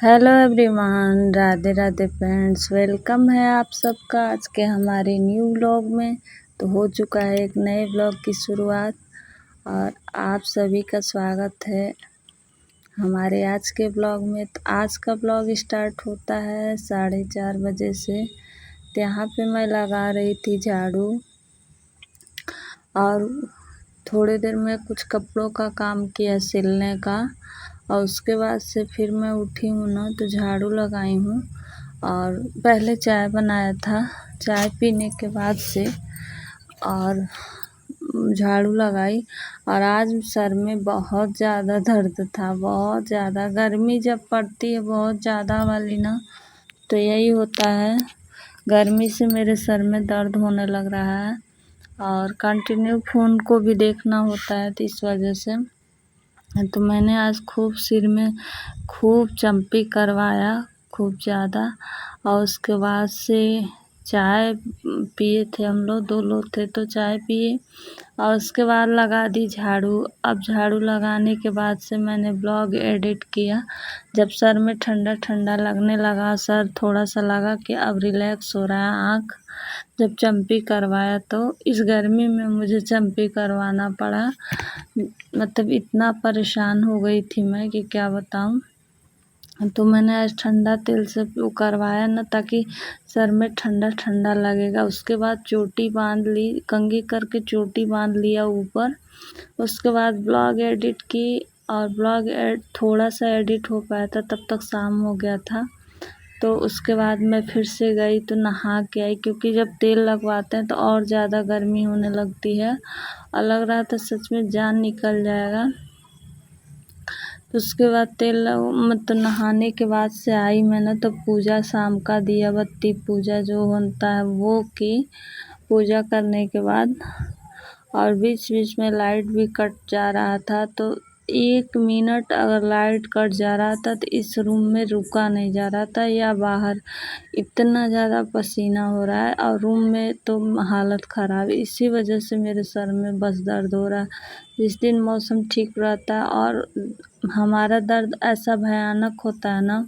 Hello everyone, Radhe Radhe friends. Welcome है आप सबका आज के हमारे न्यू व्लॉग में। तो हो चुका है एक नए व्लॉग की शुरुआत और आप सभी का स्वागत है हमारे आज के व्लॉग में। तो आज का व्लॉग स्टार्ट होता है 4:30 बजे से। तो यहाँ पे मैं लगा रही थी झाड़ू और थोड़ी देर में कुछ कपड़ों का काम किया सिलने का, और उसके बाद से फिर मैं उठी हूँ ना तो झाड़ू लगाई हूँ और पहले चाय बनाया था। चाय पीने के बाद से और झाड़ू लगाई। और आज सर में बहुत ज़्यादा दर्द था, बहुत ज़्यादा। गर्मी जब पड़ती है बहुत ज़्यादा वाली ना, तो यही होता है, गर्मी से मेरे सर में दर्द होने लग रहा है और कंटिन्यू फ़ोन को भी देखना होता है, तो इस वजह से तो मैंने आज खूब सिर में खूब चम्पी करवाया, खूब ज़्यादा। और उसके बाद से चाय पिए थे, हम लोग 2 लोग थे तो चाय पिए और उसके बाद लगा दी झाड़ू। अब झाड़ू लगाने के बाद से मैंने ब्लॉग एडिट किया। जब सर में ठंडा ठंडा लगने लगा, सर थोड़ा सा लगा कि अब रिलैक्स हो रहा है आँख, जब चम्पी करवाया तो इस गर्मी में मुझे चम्पी करवाना पड़ा। मतलब इतना परेशान हो गई थी मैं कि क्या बताऊं। तो मैंने आज ठंडा तेल से वो करवाया ना, ताकि सर में ठंडा ठंडा लगेगा। उसके बाद चोटी बांध ली, कंघी करके चोटी बांध लिया ऊपर। उसके बाद ब्लॉग एडिट की और ब्लॉग थोड़ा सा एडिट हो पाया था, तब तक शाम हो गया था। तो उसके बाद मैं फिर से गई तो नहा के आई, क्योंकि जब तेल लगवाते हैं तो और ज़्यादा गर्मी होने लगती है और लग रहा था सच में जान निकल जाएगा। तो उसके बाद मतलब नहाने के बाद से आई मैंने तो पूजा, शाम का दिया बत्ती पूजा जो होता है वो की। पूजा करने के बाद और बीच बीच में लाइट भी कट जा रहा था, तो 1 मिनट अगर लाइट कट जा रहा था तो इस रूम में रुका नहीं जा रहा था या बाहर। इतना ज़्यादा पसीना हो रहा है और रूम में तो हालत ख़राब। इसी वजह से मेरे सर में बस दर्द हो रहा है। जिस दिन मौसम ठीक रहता है और हमारा दर्द ऐसा भयानक होता है ना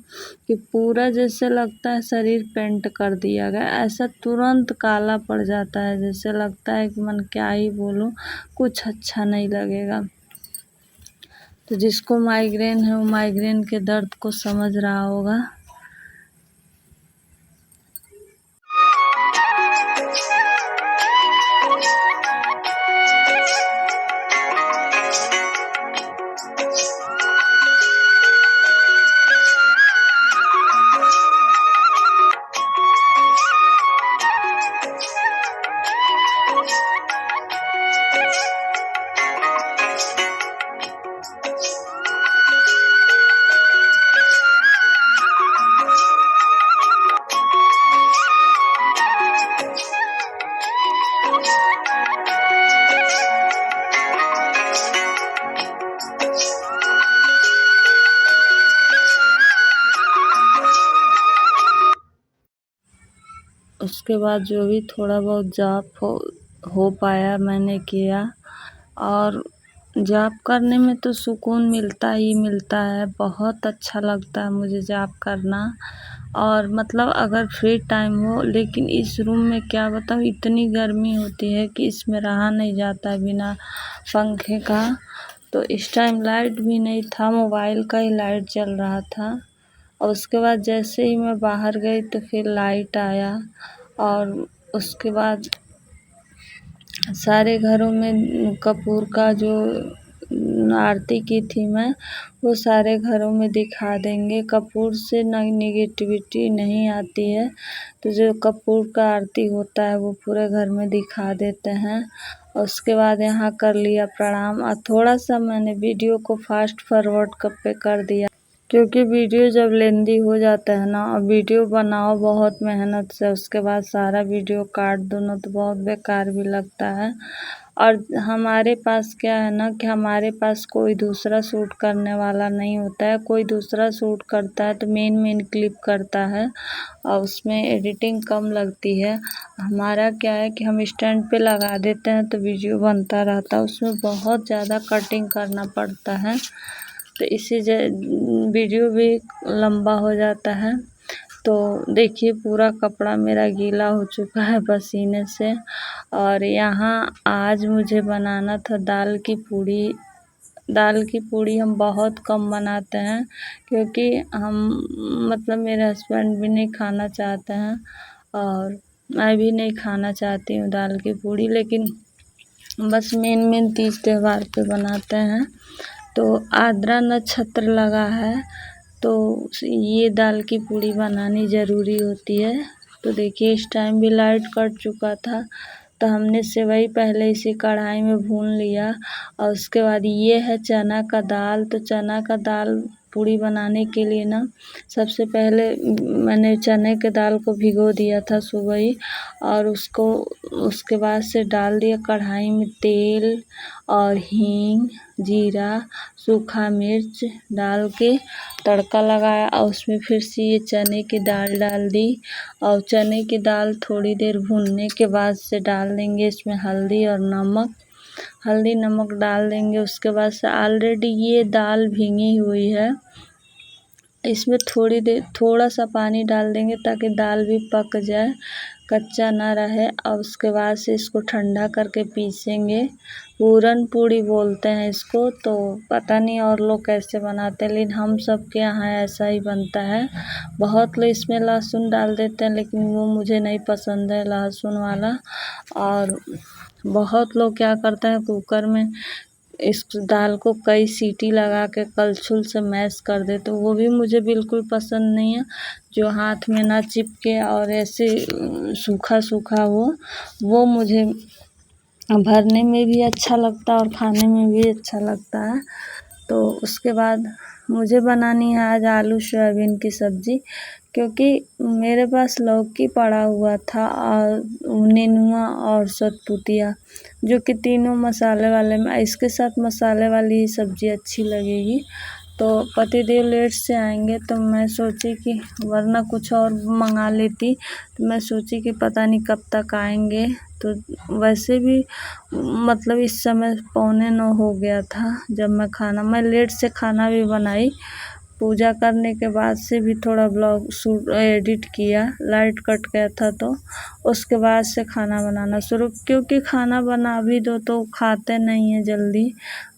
कि पूरा जैसे लगता है शरीर पेंट कर दिया गया, ऐसा तुरंत काला पड़ जाता है। जैसे लगता है कि मन क्या ही बोलूं, कुछ अच्छा नहीं लगेगा। तो जिसको माइग्रेन है वो माइग्रेन के दर्द को समझ रहा होगा। उसके बाद जो भी थोड़ा बहुत जॉब हो पाया मैंने किया। और जॉब करने में तो सुकून मिलता ही मिलता है, बहुत अच्छा लगता है मुझे जॉब करना। और मतलब अगर फ्री टाइम हो, लेकिन इस रूम में क्या बताऊँ, इतनी गर्मी होती है कि इसमें रहा नहीं जाता बिना पंखे का। तो इस टाइम लाइट भी नहीं था, मोबाइल का ही लाइट चल रहा था। और उसके बाद जैसे ही मैं बाहर गई तो फिर लाइट आया और उसके बाद सारे घरों में कपूर का जो आरती की थी मैं, वो सारे घरों में दिखा देंगे। कपूर से नेगेटिविटी नहीं आती है, तो जो कपूर का आरती होता है वो पूरे घर में दिखा देते हैं। और उसके बाद यहाँ कर लिया प्रणाम और थोड़ा सा मैंने वीडियो को फास्ट फॉरवर्ड पे कर दिया, क्योंकि वीडियो जब लेंदी हो जाता है ना और वीडियो बनाओ बहुत मेहनत से, उसके बाद सारा वीडियो काट दो ना तो बहुत बेकार भी लगता है। और हमारे पास क्या है ना कि हमारे पास कोई दूसरा शूट करने वाला नहीं होता है। कोई दूसरा शूट करता है तो मेन क्लिप करता है और उसमें एडिटिंग कम लगती है। हमारा क्या है कि हम स्टैंड पे लगा देते हैं तो वीडियो बनता रहता है, उसमें बहुत ज़्यादा कटिंग करना पड़ता है। तो वीडियो भी लंबा हो जाता है। तो देखिए पूरा कपड़ा मेरा गीला हो चुका है पसीने से। और यहाँ आज मुझे बनाना था दाल की पूड़ी। दाल की पूड़ी हम बहुत कम बनाते हैं, क्योंकि हम मतलब मेरे हस्बैंड भी नहीं खाना चाहते हैं और मैं भी नहीं खाना चाहती हूँ दाल की पूड़ी, लेकिन बस मेन तीज त्योहार पे बनाते हैं। तो आद्रा नक्षत्र लगा है तो ये दाल की पूड़ी बनानी ज़रूरी होती है। तो देखिए इस टाइम भी लाइट कट चुका था, तो हमने सेवई पहले इसी कढ़ाई में भून लिया। और उसके बाद ये है चना का दाल। तो चना का दाल पूड़ी बनाने के लिए ना, सबसे पहले मैंने चने के दाल को भिगो दिया था सुबह ही, और उसके बाद से डाल दिया कढ़ाई में तेल और हींग, जीरा, सूखा मिर्च डाल के तड़का लगाया, और उसमें फिर से ये चने की दाल डाल दी। और चने की दाल थोड़ी देर भूनने के बाद से डाल देंगे इसमें हल्दी और नमक। हल्दी नमक डाल देंगे। उसके बाद से ऑलरेडी ये दाल भीगी हुई है, इसमें थोड़ा सा पानी डाल देंगे ताकि दाल भी पक जाए, कच्चा ना रहे। और उसके बाद से इसको ठंडा करके पीसेंगे। पूरन पूड़ी बोलते हैं इसको, तो पता नहीं और लोग कैसे बनाते हैं, लेकिन हम सबके यहाँ ऐसा ही बनता है। बहुत लोग इसमें लहसुन डाल देते हैं, लेकिन वो मुझे नहीं पसंद है लहसुन वाला। और बहुत लोग क्या करते हैं, कुकर में इस दाल को कई सीटी लगा के कलछुल से मैश कर दे, तो वो भी मुझे बिल्कुल पसंद नहीं है। जो हाथ में ना चिपके और ऐसे सूखा सूखा हो, वो मुझे भरने में भी अच्छा लगता है और खाने में भी अच्छा लगता है। तो उसके बाद मुझे बनानी है आज आलू सोयाबीन की सब्ज़ी, क्योंकि मेरे पास लौकी पड़ा हुआ था और नेनुआ और सतपुतिया, जो कि तीनों मसाले वाले में, इसके साथ मसाले वाली ही सब्ज़ी अच्छी लगेगी। तो पतिदेव लेट से आएंगे, तो मैं सोची कि वरना कुछ और मंगा लेती, तो मैं सोची कि पता नहीं कब तक आएंगे। तो वैसे भी मतलब इस समय 8:45 हो गया था जब मैं लेट से खाना भी बनाई। पूजा करने के बाद से भी थोड़ा ब्लॉग एडिट किया, लाइट कट गया था तो उसके बाद से खाना बनाना शुरू, क्योंकि खाना बना भी दो तो खाते नहीं हैं जल्दी।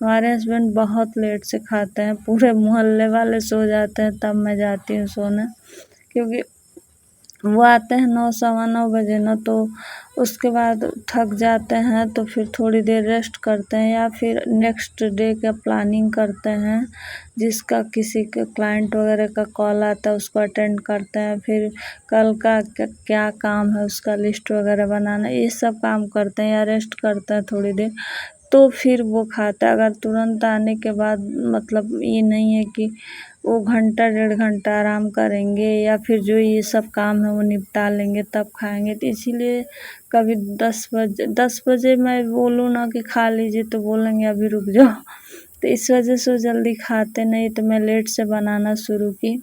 हमारे हस्बैंड बहुत लेट से खाते हैं, पूरे मोहल्ले वाले सो जाते हैं तब मैं जाती हूँ सोने, क्योंकि वो आते हैं 9 सवा 9 बजे ना, तो उसके बाद थक जाते हैं तो फिर थोड़ी देर रेस्ट करते हैं, या फिर नेक्स्ट डे का प्लानिंग करते हैं। जिसका किसी के क्लाइंट वगैरह का कॉल आता है उसको अटेंड करते हैं, फिर कल का क्या काम है उसका लिस्ट वगैरह बनाना, ये सब काम करते हैं, या रेस्ट करते हैं थोड़ी देर, तो फिर वो खाता है। अगर तुरंत आने के बाद मतलब ये नहीं है कि वो घंटा 1.5 घंटा आराम करेंगे, या फिर जो ये सब काम है वो निपटा लेंगे तब खाएंगे। तो इसीलिए कभी 10 बजे मैं बोलूँ ना कि खा लीजिए, तो बोलेंगे अभी रुक जाओ। तो इस वजह से वो जल्दी खाते नहीं, तो मैं लेट से बनाना शुरू की।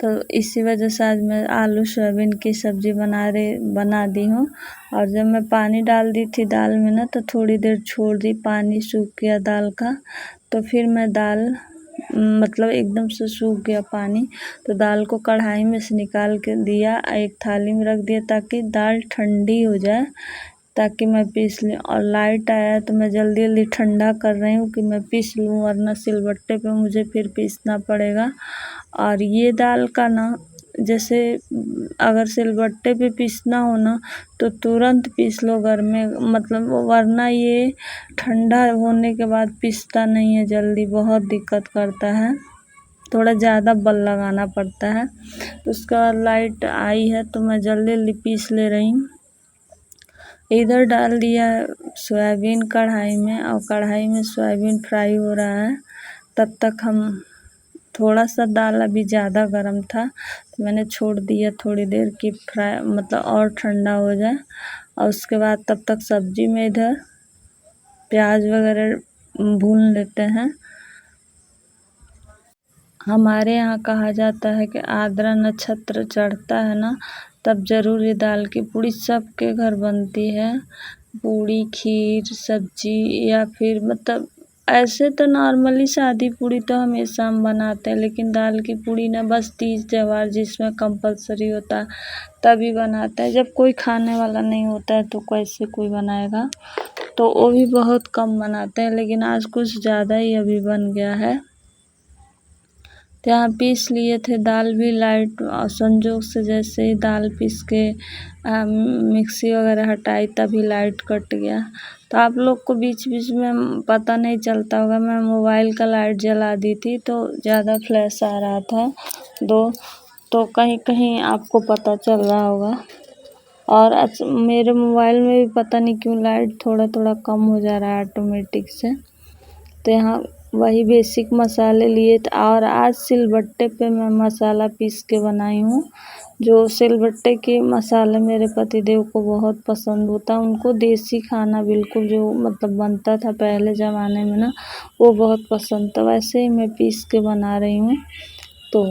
तो इसी वजह से आज मैं आलू सोयाबीन की सब्ज़ी बना दी हूँ। और जब मैं पानी डाल दी थी दाल में ना, तो थोड़ी देर छोड़ दी, पानी सूख गया दाल का। तो फिर मैं दाल मतलब एकदम से सूख गया पानी, तो दाल को कढ़ाई में से निकाल के दिया, एक थाली में रख दिया ताकि दाल ठंडी हो जाए, ताकि मैं पीस लूँ। और लाइट आया तो मैं जल्दी जल्दी ठंडा कर रही हूँ कि मैं पीस लूँ, वरना सिलबट्टे पे मुझे फिर पीसना पड़ेगा। और ये दाल का ना, जैसे अगर सिलबट्टे पे पीसना हो ना, तो तुरंत पीस लो घर में, मतलब वरना ये ठंडा होने के बाद पीसता नहीं है जल्दी, बहुत दिक्कत करता है, थोड़ा ज़्यादा बल लगाना पड़ता है। तो उसके बाद लाइट आई है तो मैं जल्दी जल्दी पीस ले रही हूँ। इधर डाल दिया सोयाबीन कढ़ाई में, और कढ़ाई में सोयाबीन फ्राई हो रहा है। तब तक हम थोड़ा सा दाल अभी ज़्यादा गर्म था, तो मैंने छोड़ दिया थोड़ी देर की फ्राई, मतलब और ठंडा हो जाए। और उसके बाद तब तक सब्ज़ी में इधर प्याज वगैरह भून लेते हैं। हमारे यहाँ कहा जाता है कि आद्रा नक्षत्र चढ़ता है ना, तब ज़रूर ये दाल की पूड़ी सबके घर बनती है। पूड़ी, खीर, सब्जी, या फिर मतलब ऐसे तो नॉर्मली सादी पूड़ी तो हमेशा हम बनाते हैं, लेकिन दाल की पूड़ी ना बस तीज त्योहार जिसमें कंपलसरी होता है तभी बनाते हैं। जब कोई खाने वाला नहीं होता है तो कैसे कोई बनाएगा, तो वो भी बहुत कम बनाते हैं। लेकिन आज कुछ ज़्यादा ही अभी बन गया है। तो यहाँ पीस लिए थे, दाल भी लाइट, और संजोग से जैसे ही दाल पीस के मिक्सी वगैरह हटाई तभी लाइट कट गया। तो आप लोग को बीच बीच में पता नहीं चलता होगा, मैं मोबाइल का लाइट जला दी थी तो ज़्यादा फ्लैश आ रहा था तो कहीं कहीं आपको पता चल रहा होगा। और मेरे मोबाइल में भी पता नहीं क्यों लाइट थोड़ा थोड़ा कम हो जा रहा है ऑटोमेटिक से। तो यहाँ वही बेसिक मसाले लिए थे, और आज सिलबट्टे पे मैं मसाला पीस के बनाई हूँ। जो सिलबट्टे के मसाले मेरे पतिदेव को बहुत पसंद होता है, उनको देसी खाना बिल्कुल जो मतलब बनता था पहले ज़माने में ना, वो बहुत पसंद था। वैसे ही मैं पीस के बना रही हूँ। तो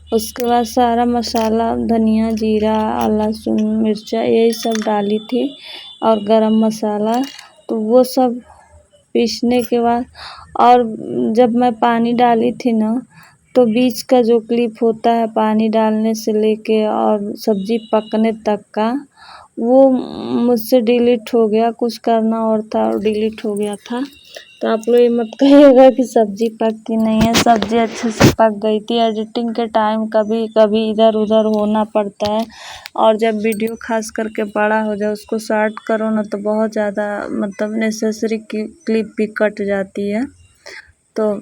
उसके बाद सारा मसाला, धनिया, जीरा, लहसुन, मिर्चा यही सब डाली थी, और गरम मसाला। तो वो सब पीसने के बाद, और जब मैं पानी डाली थी ना, तो बीच का जो क्लिप होता है पानी डालने से लेके और सब्ज़ी पकने तक का, वो मुझसे डिलीट हो गया। कुछ करना और था और डिलीट हो गया था। तो आप लोग ये मत कहिएगा कि सब्ज़ी पकती नहीं है, सब्ज़ी अच्छे से पक गई थी। एडिटिंग के टाइम कभी कभी इधर उधर होना पड़ता है, और जब वीडियो खास करके बड़ा हो जाए उसको शॉर्ट करो ना, तो बहुत ज़्यादा मतलब नेसेसरी क्लिप भी कट जाती है। तो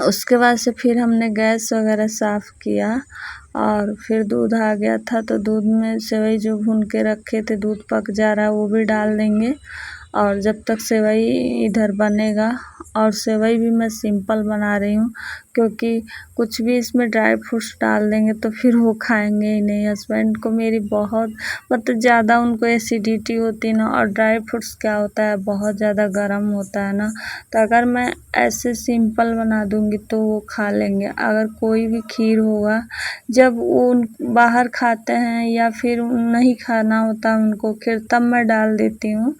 उसके बाद से फिर हमने गैस वगैरह साफ़ किया, और फिर दूध आ गया था तो दूध में सेवई जो भून के रखे थे, दूध पक जा रहा है वो भी डाल देंगे। और जब तक सेवई इधर बनेगा, और सेवई भी मैं सिंपल बना रही हूँ, क्योंकि कुछ भी इसमें ड्राई फ्रूट्स डाल देंगे तो फिर वो खाएंगे ही नहीं। हस्बैंड को मेरी बहुत मतलब ज़्यादा उनको एसिडिटी होती है ना, और ड्राई फ्रूट्स क्या होता है बहुत ज़्यादा गर्म होता है ना, तो अगर मैं ऐसे सिंपल बना दूँगी तो वो खा लेंगे। अगर कोई भी खीर होगा, जब वो बाहर खाते हैं या फिर नहीं खाना होता उनको खीर, तब मैं डाल देती हूँ,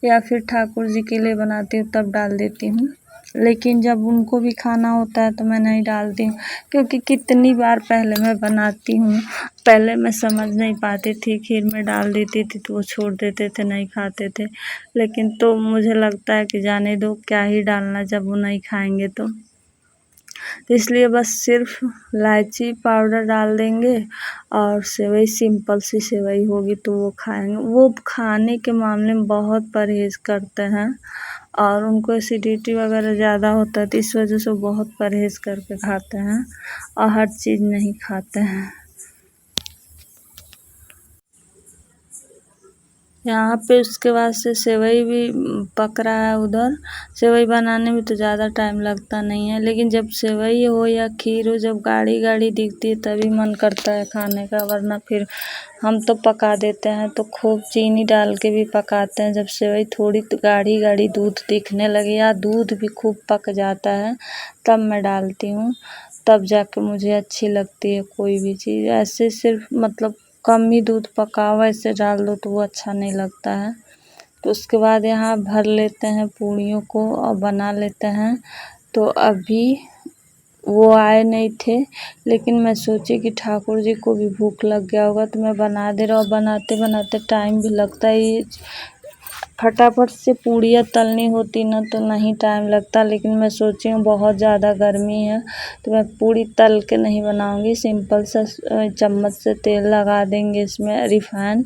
या फिर ठाकुर जी के लिए बनाती हूँ तब डाल देती हूँ। लेकिन जब उनको भी खाना होता है तो मैं नहीं डालती हूँ, क्योंकि कितनी बार पहले मैं बनाती हूँ। पहले मैं समझ नहीं पाती थी, खीर में डाल देती थी तो वो छोड़ देते थे, नहीं खाते थे। लेकिन तो मुझे लगता है कि जाने दो, क्या ही डालना जब वो नहीं खाएंगे तो इसलिए बस सिर्फ इलायची पाउडर डाल देंगे, और सेवई सिंपल सी सेवई होगी तो वो खाएंगे। वो खाने के मामले में बहुत परहेज़ करते हैं, और उनको एसिडिटी वगैरह ज़्यादा होता है, तो इस वजह से वो बहुत परहेज़ करके खाते हैं, और हर चीज़ नहीं खाते हैं। यहाँ पे उसके बाद से सेवई भी पक रहा है उधर। सेवई बनाने में तो ज़्यादा टाइम लगता नहीं है, लेकिन जब सेवई हो या खीर हो, जब गाढ़ी गाढ़ी दिखती है तभी मन करता है खाने का, वरना फिर हम तो पका देते हैं तो खूब चीनी डाल के भी पकाते हैं। जब सेवई थोड़ी गाढ़ी गाढ़ी दूध दिखने लगे या दूध भी खूब पक जाता है तब मैं डालती हूँ, तब जाके मुझे अच्छी लगती है कोई भी चीज़। ऐसे सिर्फ मतलब कम ही दूध पकाओ, ऐसे डाल दो तो वो अच्छा नहीं लगता है। तो उसके बाद यहाँ भर लेते हैं पूड़ियों को और बना लेते हैं। तो अभी वो आए नहीं थे, लेकिन मैं सोची कि ठाकुर जी को भी भूख लग गया होगा तो मैं बना दे रहा हूँ। बनाते बनाते टाइम भी लगता है, ये फटाफट से पूड़ियाँ तलनी होती ना तो नहीं टाइम लगता, लेकिन मैं सोची हूँ बहुत ज़्यादा गर्मी है तो मैं पूड़ी तल के नहीं बनाऊँगी, सिंपल सा चम्मच से तेल लगा देंगे इसमें रिफाइन,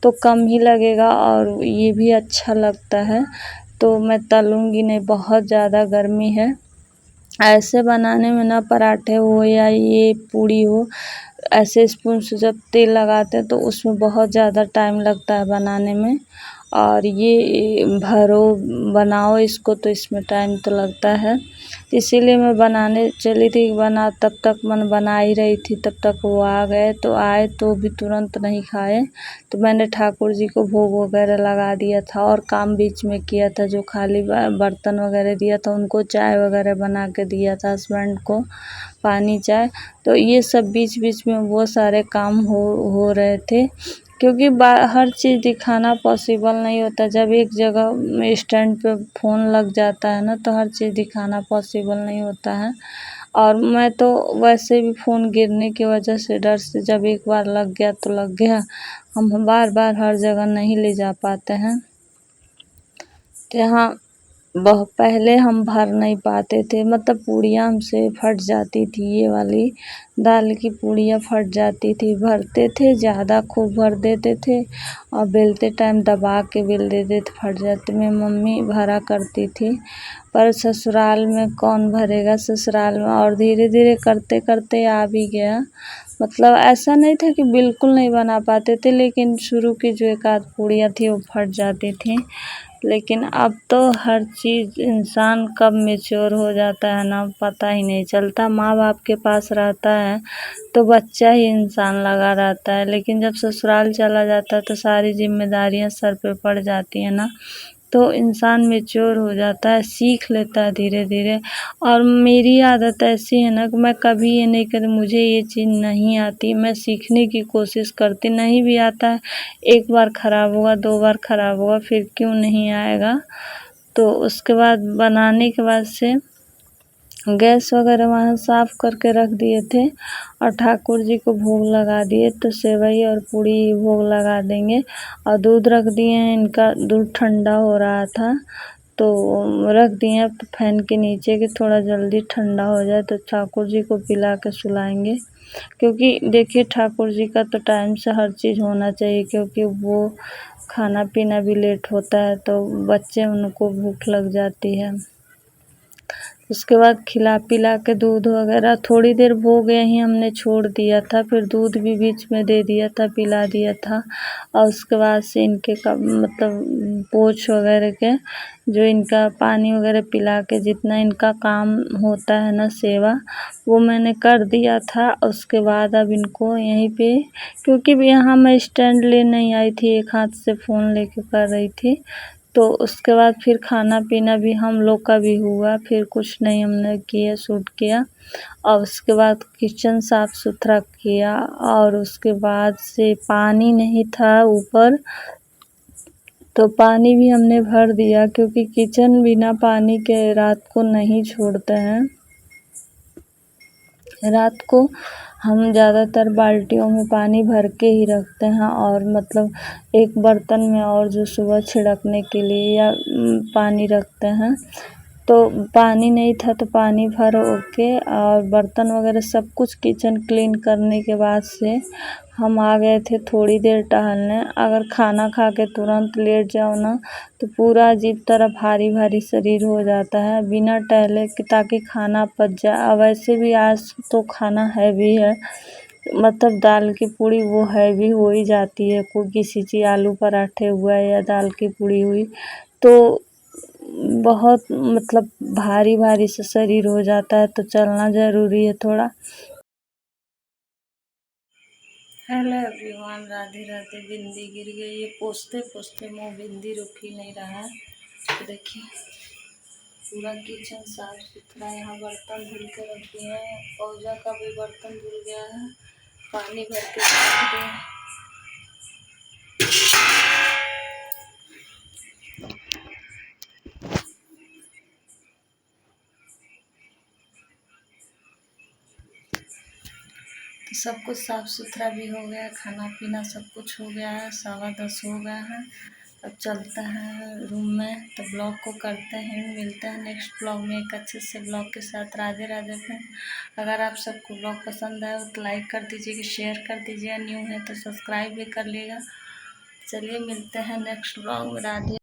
तो कम ही लगेगा और ये भी अच्छा लगता है। तो मैं तलूँगी नहीं, बहुत ज़्यादा गर्मी है। ऐसे बनाने में ना, पराठे हो या ये पूड़ी हो, ऐसे स्पून से जब तेल लगाते हैं तो उसमें बहुत ज़्यादा टाइम लगता है बनाने में, और ये भरो बनाओ इसको तो इसमें टाइम तो लगता है। इसीलिए मैं बनाने चली थी, तब तक मैं बना ही रही थी, तब तक वो आ गए। तो आए तो भी तुरंत नहीं खाए, तो मैंने ठाकुर जी को भोग वगैरह लगा दिया था और काम बीच में किया था। जो खाली बर्तन वगैरह दिया था उनको चाय वगैरह बना के दिया था हस्बैंड को, पानी चाय। तो ये सब बीच बीच में वो सारे काम हो रहे थे। क्योंकि हर चीज़ दिखाना पॉसिबल नहीं होता। जब एक जगह स्टैंड पे फ़ोन लग जाता है ना, तो हर चीज़ दिखाना पॉसिबल नहीं होता है। और मैं तो वैसे भी फ़ोन गिरने की वजह से डर से, जब एक बार लग गया तो लग गया, हम बार बार हर जगह नहीं ले जा पाते हैं। तो यहाँ पहले हम भर नहीं पाते थे, मतलब पूड़ियाँ हमसे फट जाती थी, ये वाली दाल की पूड़ियाँ फट जाती थी। भरते थे ज़्यादा, खूब भर देते थे और बेलते टाइम दबा के बेल देते थे, फट जाते। मेरी मम्मी भरा करती थी, पर ससुराल में कौन भरेगा ससुराल में। और धीरे धीरे करते करते आ भी गया। मतलब ऐसा नहीं था कि बिल्कुल नहीं बना पाते थे, लेकिन शुरू की जो एक आध पूड़ियाँ थी वो फट जाती थी। लेकिन अब तो हर चीज़ इंसान कब मैच्योर हो जाता है ना, पता ही नहीं चलता। माँ बाप के पास रहता है तो बच्चा ही इंसान लगा रहता है, लेकिन जब ससुराल चला जाता है तो सारी जिम्मेदारियाँ सर पे पड़ जाती हैं ना, तो इंसान मैच्योर हो जाता है, सीख लेता है धीरे धीरे। और मेरी आदत ऐसी है ना कि मैं कभी ये नहीं कहती मुझे ये चीज़ नहीं आती, मैं सीखने की कोशिश करती। नहीं भी आता है, एक बार ख़राब हुआ, 2 बार ख़राब हुआ, फिर क्यों नहीं आएगा। तो उसके बाद बनाने के बाद से गैस वगैरह वहाँ साफ़ करके रख दिए थे और ठाकुर जी को भोग लगा दिए। तो सेवई और पूड़ी भोग लगा देंगे। और दूध रख दिए हैं, इनका दूध ठंडा हो रहा था तो रख दिए हैं फैन के नीचे कि थोड़ा जल्दी ठंडा हो जाए, तो ठाकुर जी को पिला के सुलाएंगे। क्योंकि देखिए ठाकुर जी का तो टाइम से हर चीज़ होना चाहिए, क्योंकि वो खाना पीना भी लेट होता है तो बच्चे उनको भूख लग जाती है। उसके बाद खिला पिला के दूध वगैरह थोड़ी देर भोग यहीं हमने छोड़ दिया था, फिर दूध भी बीच में दे दिया था, पिला दिया था। और उसके बाद से इनके मतलब पोंछ वगैरह के, जो इनका पानी वगैरह पिला के जितना इनका काम होता है ना सेवा, वो मैंने कर दिया था। उसके बाद अब इनको यहीं पे, क्योंकि यहाँ मैं स्टैंड ले नहीं आई थी, एक हाथ से फ़ोन लेके कर रही थी, तो उसके बाद फिर खाना पीना भी हम लोग का भी हुआ, फिर कुछ नहीं हमने किया, शूट किया। और उसके बाद किचन साफ़ सुथरा किया। और उसके बाद से पानी नहीं था ऊपर, तो पानी भी हमने भर दिया, क्योंकि किचन बिना पानी के रात को नहीं छोड़ते हैं। रात को हम ज़्यादातर बाल्टियों में पानी भर के ही रखते हैं, और मतलब एक बर्तन में और जो सुबह छिड़कने के लिए या पानी रखते हैं। तो पानी नहीं था तो पानी भर के और बर्तन वगैरह सब कुछ किचन क्लीन करने के बाद से हम आ गए थे थोड़ी देर टहलने। अगर खाना खा के तुरंत लेट जाओ ना तो पूरा अजीब तरह भारी भारी शरीर हो जाता है, बिना टहले कि ताकि खाना पच जाए। वैसे भी आज तो खाना हैवी है, मतलब दाल की पूड़ी वो हैवी हो ही जाती है। कोई किसी चीज़ आलू पराठे हुआ या दाल की पूड़ी हुई तो बहुत मतलब भारी भारी सा शरीर हो जाता है, तो चलना ज़रूरी है थोड़ा। Hello everyone, Radhe Radhe. बिंदी गिर गई, ये पोंछते पोंछते मुँह बिंदी रुक ही नहीं रहा है। तो देखिए पूरा किचन साफ सुथरा, यहाँ बर्तन धुल के रख दिए हैं, पूजा का भी बर्तन धुल गया है, पानी भर के रख दिए। तो सब कुछ साफ़ सुथरा भी हो गया, खाना पीना सब कुछ हो गया है, 10:15 हो गया है। अब चलता है रूम में, तो ब्लॉग को करते हैं, मिलते हैं नेक्स्ट ब्लॉग में एक अच्छे से ब्लॉग के साथ। राधे राधे फ्रेंड। अगर आप सबको ब्लॉग पसंद आए तो लाइक कर दीजिएगा, शेयर कर दीजिएगा, न्यू है तो सब्सक्राइब भी कर लीजिएगा। चलिए मिलते हैं नेक्स्ट ब्लॉग में। राधे।